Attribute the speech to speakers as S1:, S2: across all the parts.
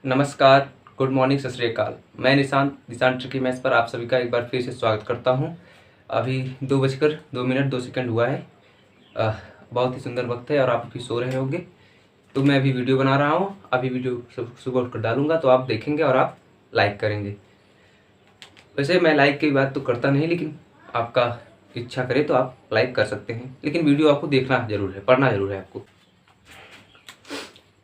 S1: नमस्कार, good morning, सत श्री अकाल। मैं निशांत ट्रिकी मैथ्स पर आप सभी का एक बार फिर से स्वागत करता हूं। अभी 2:02 2 सेकंड हुआ है। बहुत ही सुंदर वक्त है और आप अभी सो रहे होंगे। तो मैं अभी वीडियो बना रहा हूं। अभी वीडियो सुबह उठकर डालूंगा तो आप देखेंगे और आप लाइक करेंगे। वैसे मैं लाइक की बात तो करता नहीं, लेकिन आपका इच्छा करे तो आप लाइक कर सकते हैं, लेकिन वीडियो आपको देखना ज़रूर है, पढ़ना ज़रूर है आपको।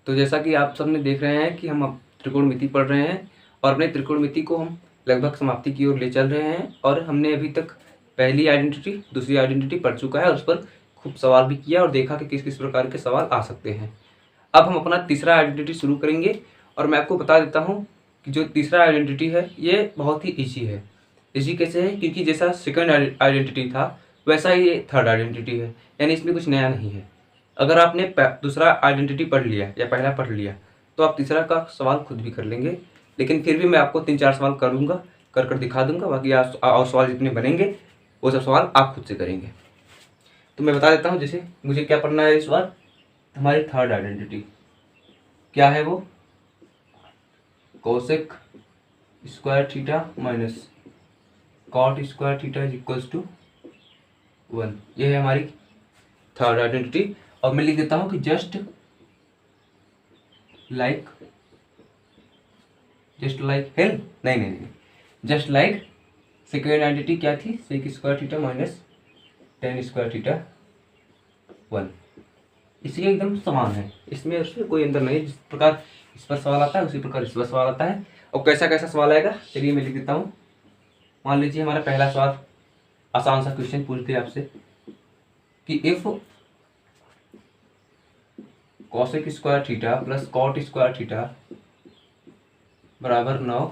S1: तो जैसा कि आप सबने देख रहे हैं कि हम अब त्रिकोणमिति पढ़ रहे हैं और अपने त्रिकोणमिति को हम लगभग समाप्ति की ओर ले चल रहे हैं। और हमने अभी तक पहली आइडेंटिटी, दूसरी आइडेंटिटी पढ़ चुका है और उस पर खूब सवाल भी किया और देखा कि किस किस प्रकार के सवाल आ सकते हैं। अब हम अपना तीसरा आइडेंटिटी शुरू करेंगे और मैं आपको बता देता हूँ कि जो तीसरा आइडेंटिटी है ये बहुत ही ईजी है। ईजी कैसे है? क्योंकि जैसा सेकंड आइडेंटिटी था वैसा ही ये थर्ड आइडेंटिटी है, यानी इसमें कुछ नया नहीं है। अगर आपने दूसरा आइडेंटिटी पढ़ लिया या पहला पढ़ लिया तो आप तीसरा का सवाल खुद भी कर लेंगे, लेकिन फिर भी मैं आपको 3-4 सवाल करूँगा, कर दिखा दूंगा। बाकी और सवाल जितने बनेंगे वो सब सवाल आप खुद से करेंगे। तो मैं बता देता हूँ, जैसे मुझे क्या पढ़ना है इस बार। हमारी थर्ड आइडेंटिटी क्या है? वो cosec square theta minus cot square theta is equals to 1। ये है हमारी थर्ड आइडेंटिटी। और मैं लिख देता हूँ कि जस्ट लाइक हेल नहीं, जस्ट लाइक सेकेंड आइडेंटिटी क्या थी? Sec square theta minus tan square theta 1। इसी एकदम समान है, इसमें उसमें कोई अंतर नहीं है। जिस प्रकार इस पर सवाल आता है उसी प्रकार इस पर सवाल आता है। और कैसा कैसा सवाल आएगा चलिए मैं लिख देता हूँ। मान लीजिए हमारा पहला सवाल आसान सा क्वेश्चन पूछते हैं आपसे कि if cosec square theta plus cot square theta बराबर 9,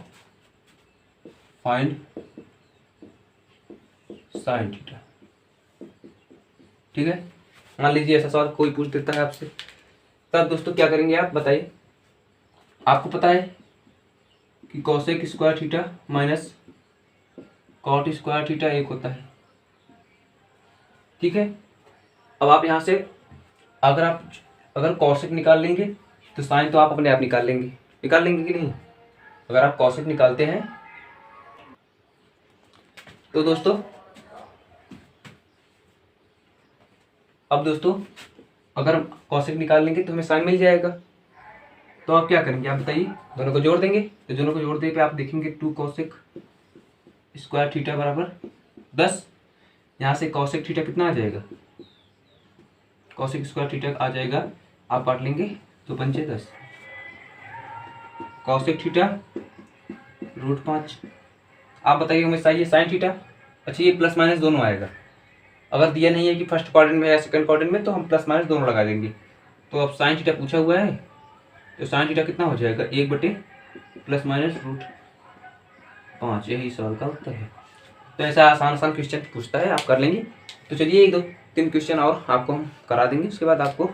S1: फाइंड साइन थीटा। ठीक है, मान लीजिए ऐसा सवाल कोई पूछ देता है आपसे, तब दोस्तों क्या करेंगे आप बताइए। आपको पता है कि cosec square theta minus cot square theta एक होता है। ठीक है, अब आप यहाँ से अगर कॉसेक निकाल लेंगे तो साइन तो आप अपने आप निकाल लेंगे कि नहीं? अगर आप कॉसेक निकालते हैं तो दोस्तों अगर हम कॉसेक निकाल लेंगे तो हमें साइन मिल जाएगा। तो आप क्या करेंगे आप बताइए? दोनों को जोड़ देंगे। तो दोनों को जोड़ने पे आप देखेंगे 2 कॉसेक स्क्वायर थीटा बराबर 10। यहाँ से कॉसेक थीटा कितना आ जाएगा? कॉसेक स्क्वायर थीटा आ जाएगा, आप काट लेंगे तो 5 10। Cosec theta √5। आप बताइए हमें चाहिए साइन थीटा। अच्छा, ये प्लस माइनस दोनों आएगा। अगर दिया नहीं है कि फर्स्ट क्वाड्रेंट में या सेकंड क्वाड्रेंट में तो हम प्लस माइनस दोनों लगा देंगे। तो अब साइन थीटा पूछा हुआ है तो साइन थीटा कितना हो जाएगा? 1 प्लस माइनस √5। यही सवाल का उत्तर है। तो ऐसा आसान क्वेश्चन पूछता है, आप कर लेंगे। तो चलिए 1-2-3 क्वेश्चन और आपको हम करा देंगे, उसके बाद आपको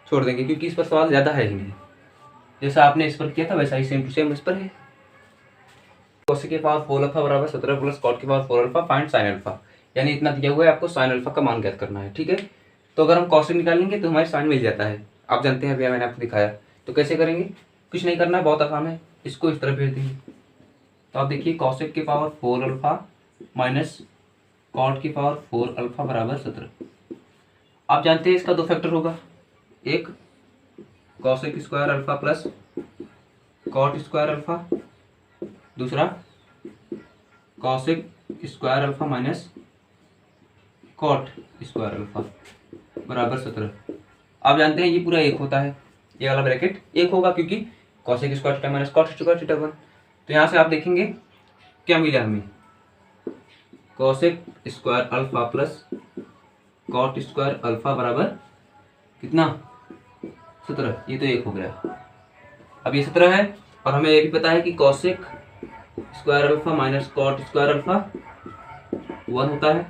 S1: छोड़ देंगे, क्योंकि इस पर सवाल ज़्यादा है ही नहीं। जैसा आपने इस पर किया था वैसा ही सेम टू सेम इस पर है। कोसेक की पावर 4 अल्फा बराबर 17 प्लस कॉट की power 4 alpha, find sine alpha. यानी इतना दिया हुआ है, आपको साइन अल्फा का मान ज्ञात करना है। ठीक है, तो अगर हम कोसेक निकालेंगे तो हमारे साइन मिल जाता है। आप जानते हैं, भैया मैंने आपको दिखाया। तो कैसे करेंगे? कुछ नहीं करना है, बहुत आसान है। इसको इस तरह भेज देंगे। तो आप देखिए कोसेक की पावर 4 अल्फा माइनस कॉट की पावर 4 अल्फा बराबर 17। आप जानते हैं इसका 2 फैक्टर होगा। एक cosec square alpha plus cot square alpha, दूसरा cosec square alpha minus cot square alpha बराबर 17। आप जानते हैं ये पूरा एक होता है, ये वाला ब्रैकेट एक होगा, क्योंकि cosec square theta minus cot square theta 1। तो यहाँ से आप देखेंगे क्या मिला हमें? Cosec square alpha plus cot square alpha बराबर कितना? 17। ये तो एक हो गया। अब ये 17 है और हमें ये भी पता है कि cosec square alpha minus cot square alpha 1 होता है।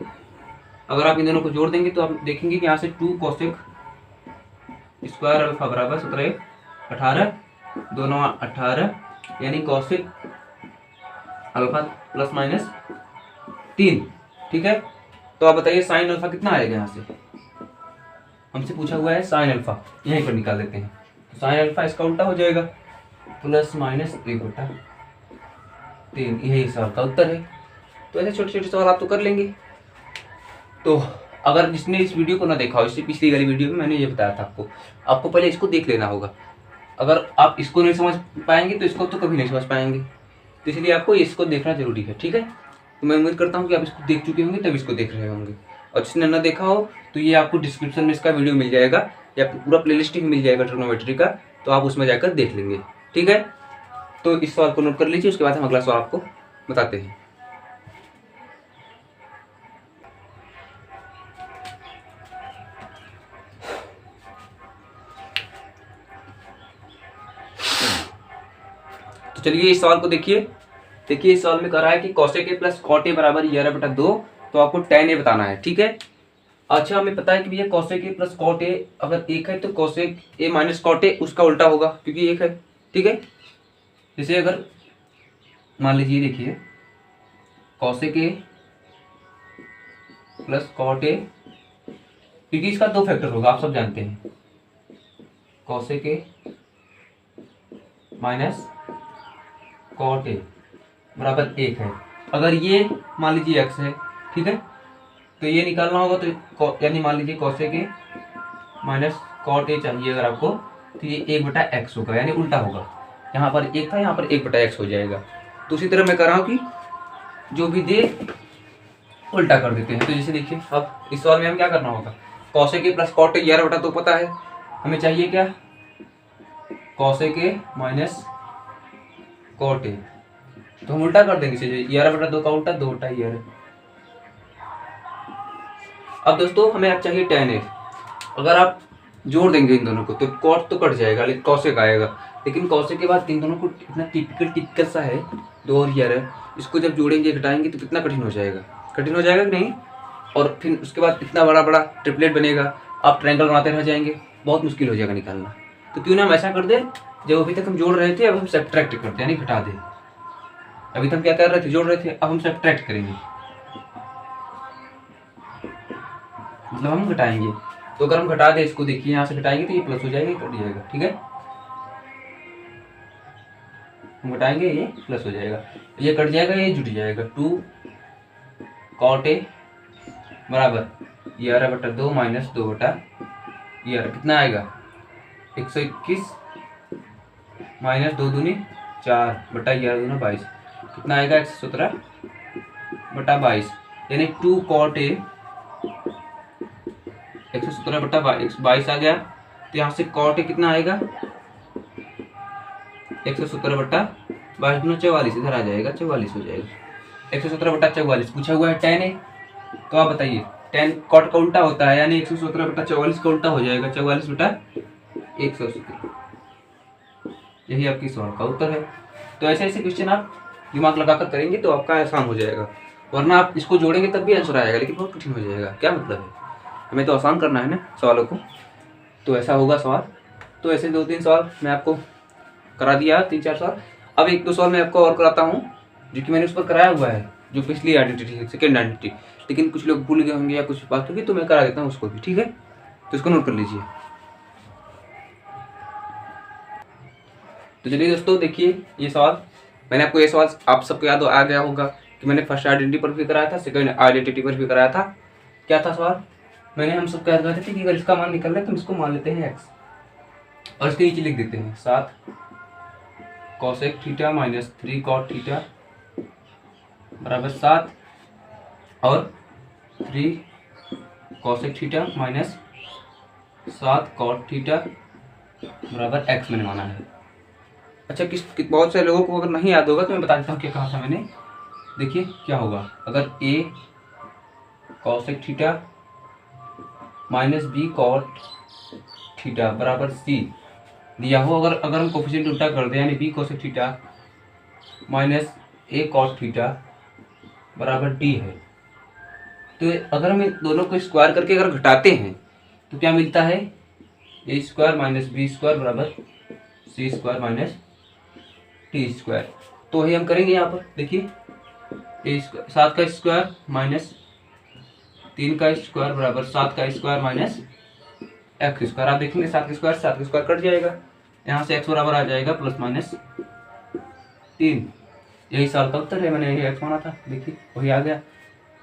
S1: अगर आप इन दोनों को जोड़ देंगे तो आप देखेंगे कि यहाँ से 2 कोसेक स्क्वायर अल्फा बराबर 17 18, दोनों 18, यानी कोसेक अल्फा प्लस माइनस 3। ठीक है, तो आप बताइए साइन अल्फा कितना आएगा? यहाँ से हमसे पूछा हुआ है साइन अल्फा, यहीं पर निकाल देते हैं। तो साइन अल्फा इसका उल्टा हो जाएगा। प्लस माइनस 1/3, यही सवाल का उत्तर है। तो ऐसे छोटे छोटे सवाल आप तो कर लेंगे। तो अगर जिसने इस वीडियो को ना देखा हो, इससे पिछली वाली वीडियो में मैंने ये बताया था आपको पहले इसको देख लेना होगा। अगर आप इसको नहीं समझ पाएंगे तो इसको तो कभी नहीं समझ पाएंगे, तो इसलिए आपको इसको देखना जरूरी है, ठीक है। तो मैं उम्मीद करता हूँ कि आप इसको देख चुके होंगे तब इसको देख रहे होंगे, और जिसने ना देखा हो तो ये आपको डिस्क्रिप्शन में इसका वीडियो मिल जाएगा या पूरा प्लेलिस्ट ही मिल जाएगा ट्रिग्नोमेट्री का, तो आप उसमें जाकर देख लेंगे, ठीक है। तो इस सवाल को नोट कर लीजिए, उसके बाद हम अगला सवाल आपको बताते हैं। तो चलिए इस सवाल को देखिए इस सवाल में कह रहा है कि cosec a plus cot a बराबर 11/2, तो आपको tan a बताना है, ठीक है। अच्छा, हमें पता है कि भैया cosec a plus cot a अगर एक है तो cosec a minus cot a उसका उल्टा होगा, क्योंकि एक है, ठीक है। जैसे अगर मान लीजिए, देखिए cosec a plus cot a, क्योंकि इसका 2 फैक्टर होगा, आप सब जानते हैं, cosec a minus cot a बराबर 1 है। अगर ये मान लीजिए x है, ठीक है, तो ये निकालना होगा, तो यानी मान लीजिए cosec a minus cot a चाहिए अगर आपको, तो ये 1/x होगा, यानी उल्टा होगा। यहाँ पर 1 था, यहाँ पर 1/x हो जाएगा। तो उसी तरह मैं कर रहा हूँ कि जो भी दे उल्टा कर देते हैं। तो जैसे देखिए, अब इस सवाल में हम क्या करना होगा, cosec a plus cot a 11/2 पता है, हमें चाहिए क्या, cosec a minus cot a, तो हम उल्टा कर देंगे, 11/2 का उल्टा 2/11। अब दोस्तों हमें अब चाहिए tan a। अगर आप जोड़ देंगे इन दोनों को तो cot तो कट जाएगा, लेकिन cosec आएगा, लेकिन cosec के बाद इन दोनों को इतना टिपिकल सा है, 2 और 11, इसको जब जोड़ेंगे घटाएंगे तो कितना कठिन हो जाएगा कि नहीं। और फिर उसके बाद इतना बड़ा बड़ा ट्रिपलेट बनेगा, आप ट्रायंगल बनाते रह जाएंगे, बहुत मुश्किल हो जाएगा निकालना। तो क्यों ना हम ऐसा कर दे, जब अभी तक हम जोड़ रहे थे अब हम सब्ट्रैक्ट करते हैं, यानी घटा दें। अभी तक क्या कर रहे थे, जोड़ रहे थे, अब हम सब्ट्रैक्ट करेंगे, मतलब हम घटाएंगे। तो अगर हम घटा दें इसको, देखिए यहाँ से घटाएंगे तो ये प्लस हो जाएगा, ये कट जाएगा, ठीक है। हम घटाएंगे, ये प्लस हो जाएगा, ये कट जाएगा, ये जुट जाएगा। 2 cot a बराबर 11/2 माइनस 2/11, कितना आएगा, 121 माइनस 2 दूनी 4/11 दूना 22, कितना आएगा, 117/22, यानी 2 cot a 117/22 आ गया। तो यहाँ से cot a कितना आएगा, 117/22 दूना 44, इधर आ जाएगा, 44 हो जाएगा। 117/44 पूछा हुआ है tan a, तो आप बताइए tan cot का उल्टा होता है, यानी 117/44 का उल्टा हो जाएगा 44/117, यही आपकी सवाल का उत्तर है। तो ऐसे ऐसे क्वेश्चन आप दिमाग लगाकर करेंगे तो आपका आसान हो जाएगा, वरना आप इसको जोड़ेंगे तब भी आंसर आएगा, लेकिन बहुत कठिन हो जाएगा। क्या मतलब है, हमें तो आसान करना है ना सवालों को, तो ऐसा होगा सवाल। तो ऐसे 2-3 सवाल मैं आपको करा दिया, 3-4 सवाल। अब 1-2 सवाल मैं आपको और कराता हूँ, जो कि मैंने उस पर कराया हुआ है, जो पिछली आइडेंटिटी है, सेकेंड आइडेंटिटी, लेकिन कुछ लोग भूल गए होंगे या कुछ बात होगी, तो मैं करा देता हूँ उसको भी, ठीक है। तो इसको नोट कर लीजिए। तो चलिए दोस्तों, देखिए ये सवाल, मैंने आपको ये सवाल आप सबको याद आ गया होगा कि मैंने फर्स्ट आइडेंटिटी पर भी कराया था, सेकंड आइडेंटिटी पर भी कराया था। क्या था सवाल, मैंने हम सब याद करते थे कि अगर इसका मान निकल रहा है तो हम इसको मान लेते हैं x, और इसके नीचे लिख देते हैं 7 cosec theta minus 3 cot theta बराबर 7, और 3 cosec theta minus 7 cot theta बराबर x मैंने माना है। अच्छा, बहुत से लोगों को अगर नहीं याद होगा तो मैं बता देता हूँ क्या कहा था मैंने। देखिए क्या होगा, अगर a cosec theta minus b cot theta बराबर c दिया हो, अगर हम कोफिशिएंट उल्टा कर दें, यानी b cosec theta minus a cot theta बराबर d है, तो अगर हम इन दोनों को स्क्वायर करके अगर घटाते हैं तो क्या मिलता है, a square minus b square बराबर c square minus T square. तो वही हम करेंगे यहाँ पर। देखिए 7 का स्क्वायर माइनस 3 का स्क्वायर बराबर 7 का स्क्वायर माइनस एक्स स्क्वायर। आप देखेंगे 7 का स्क्वायर कट जाएगा, यहाँ से एक्स बराबर आ जाएगा प्लस माइनस 3, यही साल का उत्तर है, मैंने यही एक्स माना था, देखिए वही आ गया।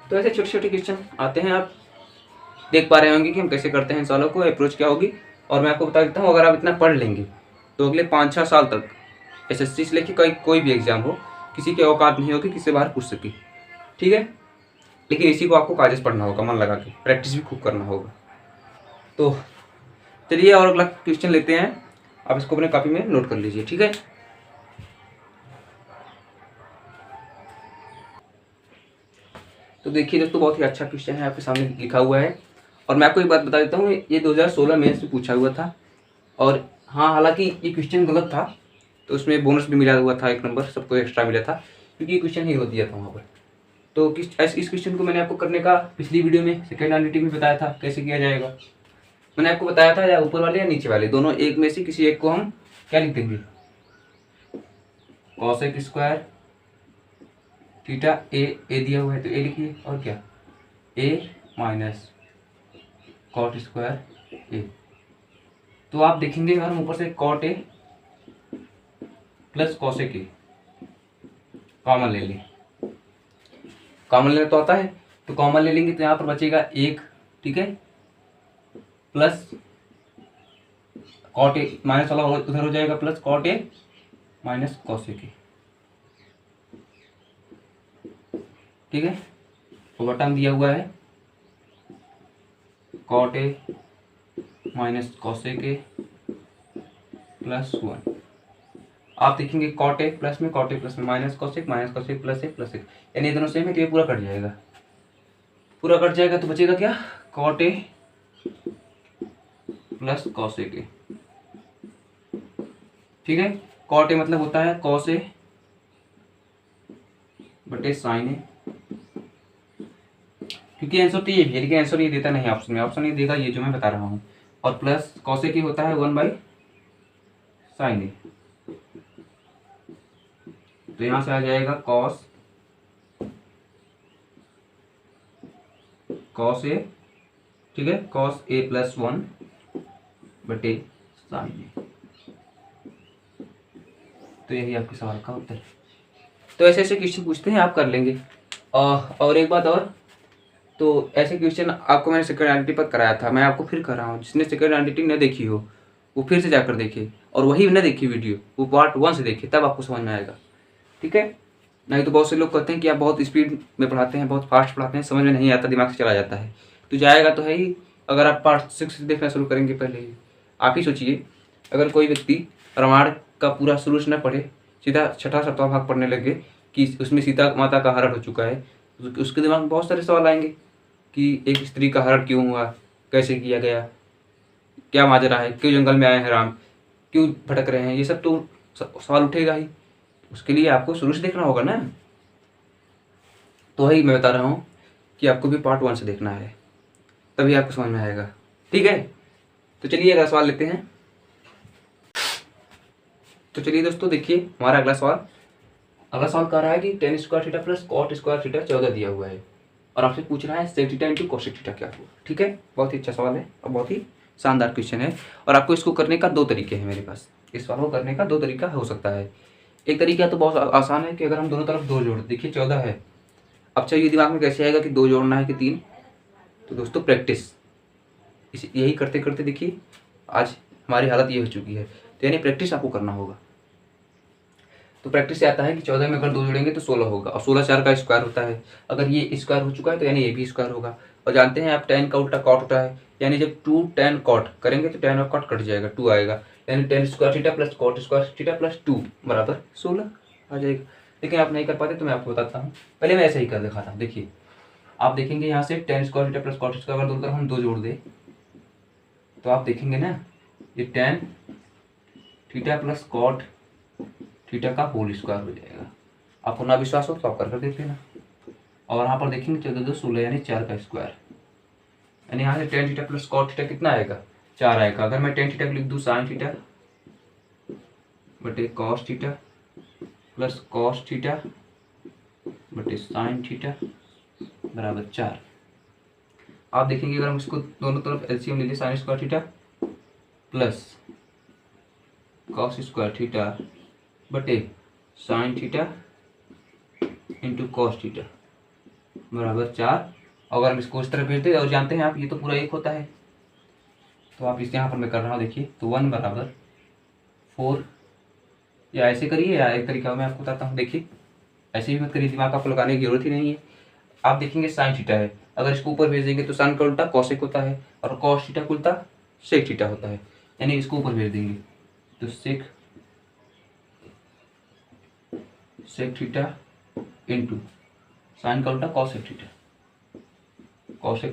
S1: तो ऐसे छोटे छोटे क्वेश्चन आते हैं, आप देख पा रहे होंगे कि हम कैसे करते हैं सवालों को, अप्रोच क्या होगी। और मैं आपको बता देता हूँ, अगर आप इतना पढ़ लेंगे तो अगले 5-6 साल तक SSC से लेके कोई भी एग्जाम हो, किसी की औकात नहीं होगी किसी बाहर पूछ सके, ठीक है। लेकिन इसी को आपको कागज पढ़ना होगा, मन लगा के, प्रैक्टिस भी खूब करना होगा। तो चलिए और अगला क्वेश्चन लेते हैं, आप इसको अपने कॉपी में नोट कर लीजिए, ठीक है। तो देखिए दोस्तों, बहुत ही अच्छा क्वेश्चन है, आपके सामने लिखा हुआ है। और मैं आपको एक बात बता देता हूँ, ये 2016 मेंस में पूछा हुआ था। और हाँ, हालांकि ये क्वेश्चन गलत था, तो उसमें बोनस भी मिला हुआ था, 1 नंबर सबको एक्स्ट्रा मिला था, क्योंकि ये क्वेश्चन ही गलत दिया था वहाँ पर। तो इस क्वेश्चन को मैंने आपको करने का पिछली वीडियो में सेकेंड एडिटिंग में बताया था कैसे किया जाएगा। मैंने आपको बताया था, या ऊपर वाले या नीचे वाले दोनों एक में से किसी एक को हम क्या लिख देंगे, कॉसेक स्क्वायर थीटा ए दिया हुआ है तो ए लिखिए, और क्या A minus cot square A. तो आप देखेंगे अगर हम ऊपर से cot A plus cosec A common ले लें, कॉमन लेना तो आता है, तो कॉमन ले लेंगे तो यहाँ पर बचेगा 1, ठीक है, प्लस कॉट ए माइनस वाला उधर हो जाएगा, plus cot A minus cosec A, ठीक है। ओवर टर्म दिया हुआ है cot A minus cosec A plus 1। आप देखेंगे कॉट ए प्लस में माइनस कॉसेक प्लस ए, यानी ये दोनों सेम है, तो ये पूरा कट जाएगा, तो बचेगा क्या, cot A plus cosec A, ठीक है। कॉट ए मतलब होता है कॉस ए बटे साइन ए, क्योंकि आंसर तो ये भी है, लेकिन आंसर ये देता नहीं ऑप्शन में, ऑप्शन ये देगा ये जो मैं बता रहा हूँ। और प्लस कॉसेक ए होता है 1/sin ए, तो यहां से आ जाएगा कॉस ए, ठीक है, कॉस ए प्लस 1 बटे साइन ए। तो यही आपके सवाल का उत्तर है। तो ऐसे ऐसे क्वेश्चन पूछते हैं, आप कर लेंगे। और एक बात और, तो ऐसे क्वेश्चन आपको मैंने सेकंड आइडेंटिटी पर कराया था, मैं आपको फिर कर रहा हूँ। जिसने सेकंड आइडेंटिटी न देखी हो वो फिर से जाकर देखे, और वही न देखी वीडियो वो पार्ट 1 से देखे, तब आपको समझ में आएगा, ठीक है। नहीं तो बहुत से लोग कहते हैं कि आप बहुत स्पीड में पढ़ाते हैं, बहुत फास्ट पढ़ाते हैं, समझ में नहीं आता, दिमाग से चला जाता है। तो जाएगा तो है ही, अगर आप पार्ट 6 से देखना शुरू करेंगे पहले ही। आप ही सोचिए, अगर कोई व्यक्ति रामायण का पूरा शुरू से न पढ़े, सीधा 6ठा 7वां भाग पढ़ने लगे कि उसमें सीता माता का हरण हो चुका है, तो उसके दिमाग में बहुत सारे सवाल आएंगे कि एक स्त्री का हरण क्यों हुआ, कैसे किया गया, क्या माजरा है, क्यों जंगल में आए हैं राम, क्यों भटक रहे हैं, ये सब तो सवाल उठेगा ही। उसके लिए आपको शुरू से देखना होगा ना। तो वही मैं बता रहा हूँ कि आपको भी पार्ट 1 से देखना है, तभी आपको समझ में आएगा, ठीक है। तो चलिए अगला सवाल लेते हैं। तो चलिए दोस्तों, देखिए हमारा अगला सवाल कह रहा है कि tan square theta plus cot square theta 14 दिया हुआ है, और आपसे पूछ रहा है sec theta into cosec theta क्या हुआ, ठीक है। बहुत ही अच्छा सवाल है और बहुत ही शानदार क्वेश्चन है। और आपको इसको करने का 2 तरीके हैं मेरे पास, इस सवाल को करने का 2 तरीका हो सकता है। एक तरीका तो बहुत आसान है कि अगर हम दोनों तरफ 2 जोड़, देखिए 14 है, अब चाहिए दिमाग में कैसे आएगा कि 2 जोड़ना है कि 3। तो दोस्तों प्रैक्टिस, यही करते करते देखिए आज हमारी हालत ये हो चुकी है। तो यानी प्रैक्टिस आपको करना होगा। तो प्रैक्टिस से आता है कि 14 में अगर 2 जोड़ेंगे तो 16 होगा, और 16 4 का स्क्वायर होता है। अगर ये स्क्वायर हो चुका है तो यानी ये भी स्क्वायर होगा। और जानते हैं आप tan का उल्टा कॉट होता है, यानी जब 2 tan कॉट करेंगे तो tan और कॉट कट जाएगा, 2 आएगा, यानी tan square theta plus cot square theta plus 2 बराबर 16 आ जाएगा। लेकिन आप नहीं कर पाते तो मैं आपको बताता हूँ, पहले मैं ऐसे ही कर दिखाता हूँ। देखिए आप देखेंगे यहाँ से tan square theta plus cot square, अगर दोनों तरफ हम 2 जोड़ दें तो आप देखेंगे ना, ये tan theta plus cot theta का होल स्क्वायर हो जाएगा। आपको ना विश्वास हो तो आप कर देख लेना। और यहाँ पर देखेंगे 14 2 16 यानी 4 का स्क्वायर, यानी यहाँ से tan theta plus cot theta कितना आएगा, 4 आएगा। अगर मैं tan थीटा को लिख दूँ साइन थीटा बटे cos theta plus cos theta बटे साइन थीटा बराबर 4। आप देखेंगे अगर हम इसको दोनों तरफ एलसीएम ले लें, sine square theta plus cos square theta बटे sine theta into cos theta बराबर 4। अगर हम इसको इस तरह भेज दें, और जानते हैं आप ये तो पूरा 1 होता है, तो आप इस यहाँ पर मैं कर रहा हूँ देखिए, तो 1 बराबर 4, या ऐसे करिए या एक तरीका मैं आपको बताता हूँ। देखिए ऐसे भी मत करिए, दिमाग आपको लगाने की जरूरत ही नहीं है। आप देखेंगे साइन थीटा है, अगर इसको ऊपर भेज देंगे तो साइन का उल्टा कॉसेक होता है, और कॉस थीटा का उल्टा सेक थीटा होता है, यानी इसको ऊपर भेज देंगे तो सेक थीटा इंटू साइन का उल्टा कॉसेक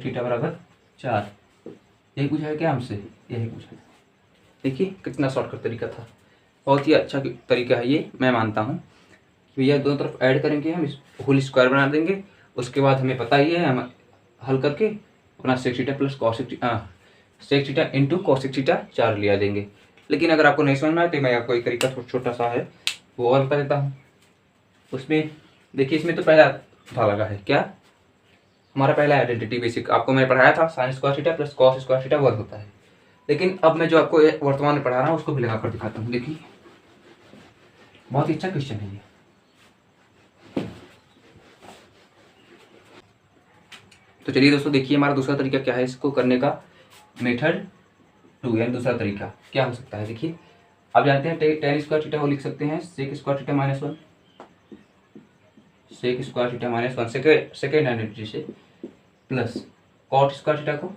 S1: थीटा बराबर 4। यही पूछा है क्या हमसे? यही पूछा है। देखिए कितना शॉर्टकट तरीका था, बहुत ही अच्छा तरीका है ये, मैं मानता हूँ। भैया दोनों तरफ ऐड करेंगे, हम इस होल स्क्वायर बना देंगे, उसके बाद हमें पता ही है, हम हल करके अपना sec theta plus sec theta into cosec theta 4 लिया देंगे। लेकिन अगर आपको नहीं समझ में आए तो मैं आपको एक तरीका छोटा सा है वो और बता देता हूँ। उसमें देखिए, इसमें तो पहला था लगा है क्या, हमारा पहला आइडेंटिटी बेसिक आपको मैंने पढ़ाया था, sign square theta plus cos square theta 1 होता है। लेकिन अब मैं जो आपको वर्तमान में पढ़ा रहा हूँ उसको भी लगा कर दिखाता हूँ। देखिए बहुत ही अच्छा क्वेश्चन है ये। तो चलिए दोस्तों, देखिए हमारा दूसरा तरीका क्या है इसको करने का, मेथड 2 यानी दूसरा तरीका क्या हो सकता है। देखिए आप जानते हैं टेन स्क्वायर थीटा को लिख सकते हैं sec square theta minus 1, sec square theta minus 1 second identity से, प्लस कॉट स्क्वायर थीटा को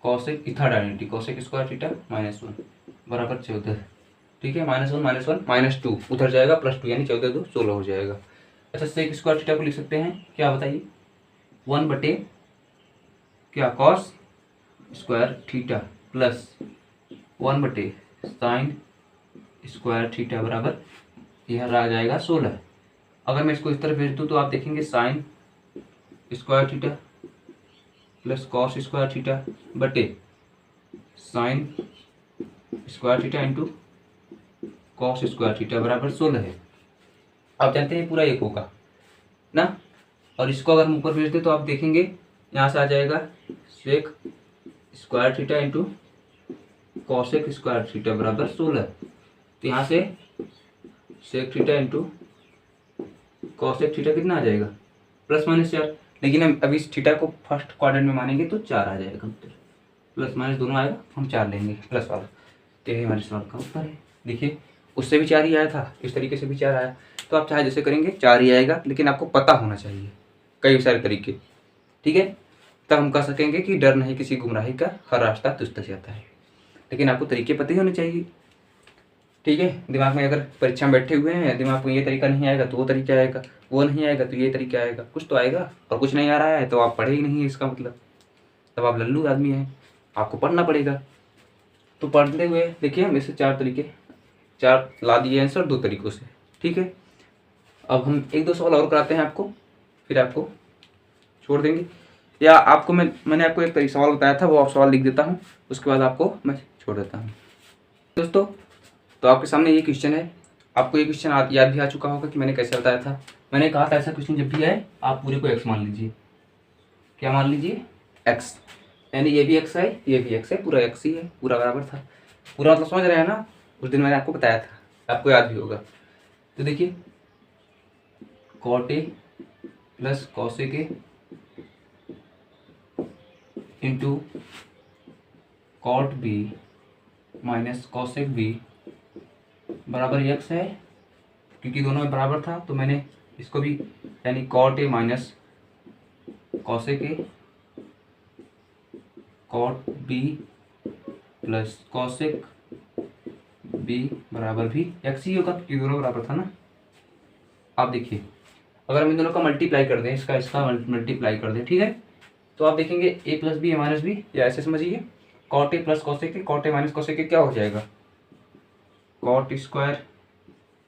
S1: cosec third identity cosec square theta minus 1 बराबर 14। ठीक है, -1 -2 उधर जाएगा, +2 यानी 14 2 16 हो जाएगा। अच्छा, सेक स्क्वायर थीटा को लिख सकते हैं क्या बताइए, 1 बटे क्या कॉस स्क्वायर थीटा प्लस 1 बटे साइन स्क्वायर थीटा बराबर यह आ जाएगा 16। अगर मैं इसको इस तरह भेज दूँ तो आप देखेंगे sine square theta plus cos square theta बटे sine square theta into cos square theta बराबर 16 है। आप जानते हैं पूरा 1 होगा ना, और इसको अगर हम ऊपर भेज दें तो आप देखेंगे यहाँ से आ जाएगा sec square theta into cosec square theta बराबर 16। तो यहाँ से sec theta into cosec theta कितना आ जाएगा, +-4। लेकिन हम अभी इस थीटा को फर्स्ट क्वाड्रेंट में मानेंगे तो 4 आ जाएगा उत्तर, +- दोनों आएगा, हम 4 लेंगे प्लस वाला। तो ये हमारे सवाल का उत्तर है। देखिए उससे भी 4 ही आया था, इस तरीके से भी 4 आया, तो आप चाहे जैसे करेंगे 4 ही आएगा, लेकिन आपको पता होना चाहिए कई सारे तरीके। ठीक है, तब हम कह सकेंगे कि डर नहीं किसी गुमराही का, हर रास्ता तुझ तक जाता है। लेकिन आपको तरीके पता ही होने चाहिए। ठीक है, दिमाग में अगर परीक्षा में बैठे हुए हैं, दिमाग में ये तरीका नहीं आएगा तो वो तरीका आएगा, वो नहीं आएगा तो ये तरीका आएगा, कुछ तो आएगा। और कुछ नहीं आ रहा है तो आप पढ़े ही नहीं है, इसका मतलब तब आप लल्लू आदमी हैं, आपको पढ़ना पड़ेगा। तो पढ़ते हुए देखिए हम इससे 4 तरीके 4 ला दिए आंसर 2 तरीकों से। ठीक है, अब हम 1-2 सवाल और कराते हैं आपको, फिर आपको छोड़ देंगे। या आपको मैंने आपको एक सवाल बताया था, वो आप सवाल लिख देता हूँ, उसके बाद आपको मैं छोड़ देता हूँ। दोस्तों तो आपके सामने ये क्वेश्चन है, आपको ये क्वेश्चन याद भी आ चुका होगा कि मैंने कैसे बताया था। मैंने कहा था ऐसा क्वेश्चन जब भी आए आप पूरे को x मान लीजिए। क्या मान लीजिए, x, यानी ये भी x है ये भी x है, पूरा x ही है, पूरा बराबर था। पूरा मतलब समझ रहे हैं ना, उस दिन मैंने आपको बताया था, आपको याद भी होगा। तो देखिए cot a plus cosec a into cot b minus cosec b बराबर x है, क्योंकि दोनों में बराबर था तो मैंने इसको भी, यानी cot a minus cosec a cot b plus cosec b बराबर भी x ही होगा, क्योंकि दोनों बराबर था ना। आप देखिए अगर हम इन दोनों का मल्टीप्लाई कर दें, इसका मल्टीप्लाई कर दें, ठीक है, तो आप देखेंगे a plus b minus b, या ऐसे समझिए cot a plus cosec a cot a minus cosec a क्या हो जाएगा, cot square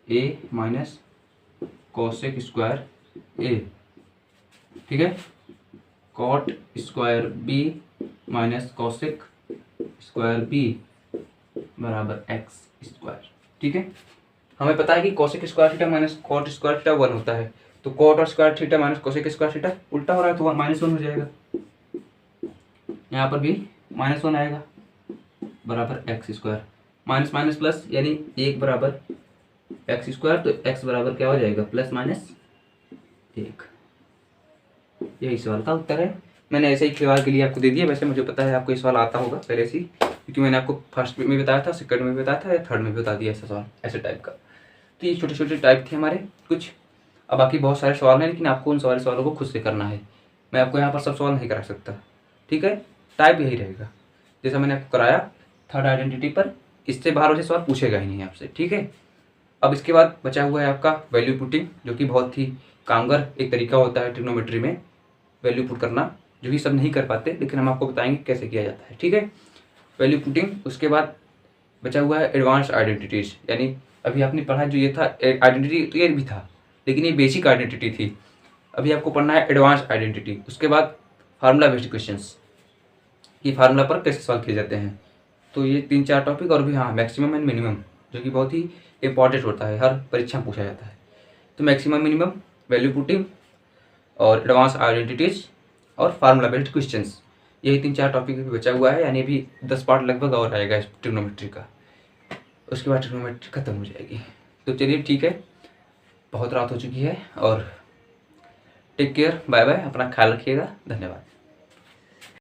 S1: a minus cosec square a। ठीक है, cot square b minus cosec square b बराबर x स्क्वायर। ठीक है, हमें पता है कि cosec square theta minus cot square theta 1 होता है, तो cot और square theta minus cosec square theta उल्टा हो रहा है तो -1 हो जाएगा, यहाँ पर भी -1 आएगा बराबर x square, minus minus plus यानी 1 बराबर एक्स स्क्वायर, तो एक्स बराबर क्या हो जाएगा, +-1। यही सवाल का उत्तर है। मैंने ऐसे ही सवाल के लिए आपको दे दिया। वैसे मुझे पता है आपको ये सवाल आता होगा पहले से ही, क्योंकि मैंने आपको फर्स्ट में बताया था, सेकंड में बताया था, या थर्ड में भी बता दिया ऐसा सवाल, ऐसे टाइप का। तो ये छोटे छोटे टाइप थे हमारे कुछ। अब बाकी बहुत सारे सवाल हैं, लेकिन आपको उन सारे सवालों को खुद से करना है। मैं आपको यहाँ पर सब सवाल नहीं करा सकता, ठीक है। टाइप यही रहेगा जैसा मैंने आपको कराया थर्ड आइडेंटिटी पर। इससे बाहर वैसे सवाल पूछेगा ही नहीं आपसे, ठीक है। अब इसके बाद बचा हुआ है आपका वैल्यू पुटिंग, जो कि बहुत ही कामगर एक तरीका होता है ट्रिग्नोमेट्री में वैल्यू पुट करना, जो कि सब नहीं कर पाते, लेकिन हम आपको बताएंगे कैसे किया जाता है, ठीक है। Value putting. उसके बाद बचा हुआ है एडवांस आइडेंटिटीज, यानी अभी आपने पढ़ा जो ये था आइडेंटिटी, तो ये भी था, लेकिन ये बेसिक आइडेंटिटी थी। अभी आपको पढ़ना है एडवांस आइडेंटिटी। उसके बाद फार्मूला बेस्ड क्वेश्चंस, कि फार्मूला पर कैसे सॉल्व किए जाते हैं। तो ये 3-4 टॉपिक, और भी हाँ मैक्सिमम एंड मिनिमम, जो कि बहुत ही इंपॉर्टेंट होता है, हर परीक्षा में पूछा जाता है। तो मैक्सिमम, मिनिमम, वैल्यू पुटिंग और एडवांस आइडेंटिटीज और फार्मूला बेस्ड क्वेश्चंस, यही 3-4 टॉपिक भी बचा हुआ है, यानी अभी 10 पार्ट लगभग और आएगा इस ट्रिग्नोमेट्री का। उसके बाद ट्रिग्नोमेट्री खत्म हो जाएगी। तो चलिए ठीक है, बहुत रात हो चुकी है, और टेक केयर, बाय बाय, अपना ख्याल रखिएगा, धन्यवाद।